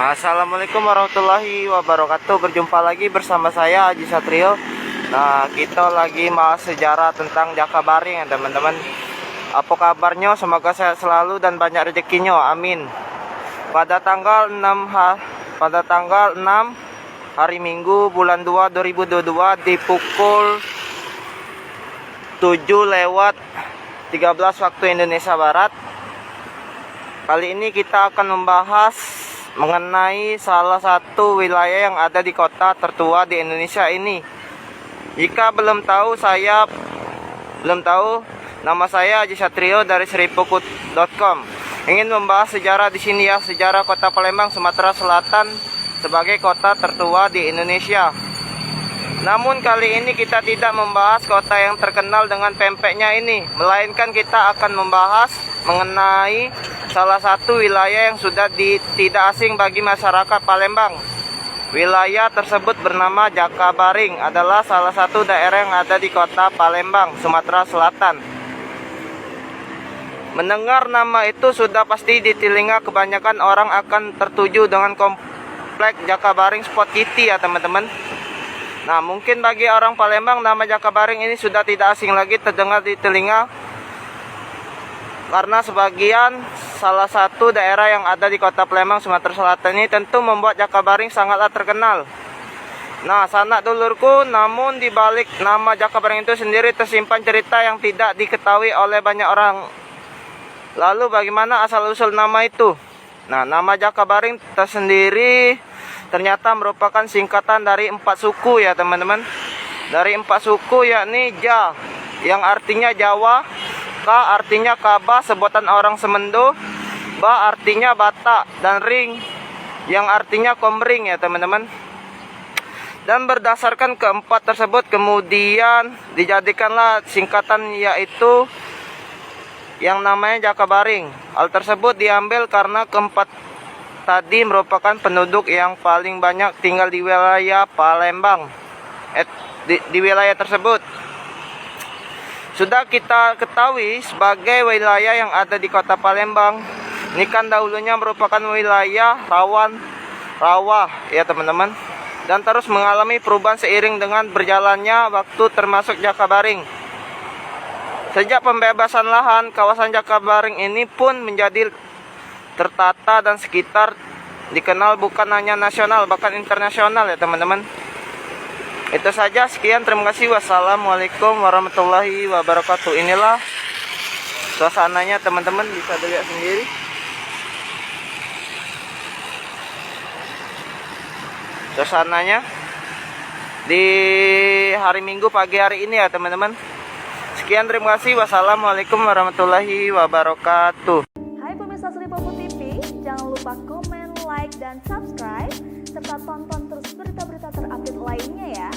Assalamualaikum warahmatullahi wabarakatuh. Berjumpa lagi bersama saya Haji Satrio. Nah, kita lagi bahas sejarah tentang Jakabaring ya teman-teman. Apa kabarnya? Semoga sehat selalu dan banyak rezekinya. Amin. Pada tanggal 6 hari Minggu bulan 2 2022 di pukul 7:13 waktu Indonesia Barat. Kali ini kita akan membahas mengenai salah satu wilayah yang ada di kota tertua di Indonesia ini. Jika belum tahu, nama saya Haji Satrio dari seripukut.com. Ingin membahas sejarah di sini ya, sejarah kota Palembang, Sumatera Selatan sebagai kota tertua di Indonesia. Namun kali ini kita tidak membahas kota yang terkenal dengan pempeknya ini, melainkan kita akan membahas mengenai salah satu wilayah yang sudah tidak asing bagi masyarakat Palembang. Wilayah tersebut bernama Jakabaring, adalah salah satu daerah yang ada di kota Palembang, Sumatera Selatan. Mendengar nama itu sudah pasti di telinga kebanyakan orang akan tertuju dengan komplek Jakabaring Sport City ya teman-teman. Nah, mungkin bagi orang Palembang nama Jakabaring ini sudah tidak asing lagi terdengar di telinga, karena sebagian salah satu daerah yang ada di kota Palembang, Sumatera Selatan ini tentu membuat Jakabaring sangatlah terkenal. Nah, sanak dulurku, namun di balik nama Jakabaring itu sendiri tersimpan cerita yang tidak diketahui oleh banyak orang. Lalu bagaimana asal-usul nama itu? Nah, nama Jakabaring tersendiri ternyata merupakan singkatan dari 4 suku ya teman-teman. Dari 4 suku, yakni Ja yang artinya Jawa, Ka artinya Kaba sebutan orang Semendo, Ba artinya Batak, dan Ring yang artinya Komering ya teman-teman. Dan berdasarkan keempat tersebut kemudian dijadikanlah singkatan, yaitu yang namanya Jakabaring. Hal tersebut diambil karena keempat tadi merupakan penduduk yang paling banyak tinggal di wilayah Palembang, di wilayah tersebut. Sudah kita ketahui sebagai wilayah yang ada di kota Palembang, ini kan dahulunya merupakan wilayah rawa ya teman-teman, dan terus mengalami perubahan seiring dengan berjalannya waktu, termasuk Jakabaring. Sejak pembebasan lahan, kawasan Jakabaring ini pun menjadi tertata dan sekitar dikenal bukan hanya nasional bahkan internasional ya teman-teman. Itu saja, sekian, terima kasih. Wassalamualaikum warahmatullahi wabarakatuh. Inilah suasananya teman-teman, bisa dilihat sendiri. Suasananya di hari Minggu pagi hari ini ya teman-teman. Sekian, terima kasih. Wassalamualaikum warahmatullahi wabarakatuh. Hai pemirsa Seripukut TV, jangan lupa komen, like, dan subscribe, serta tonton terus berita-berita terupdate lainnya ya.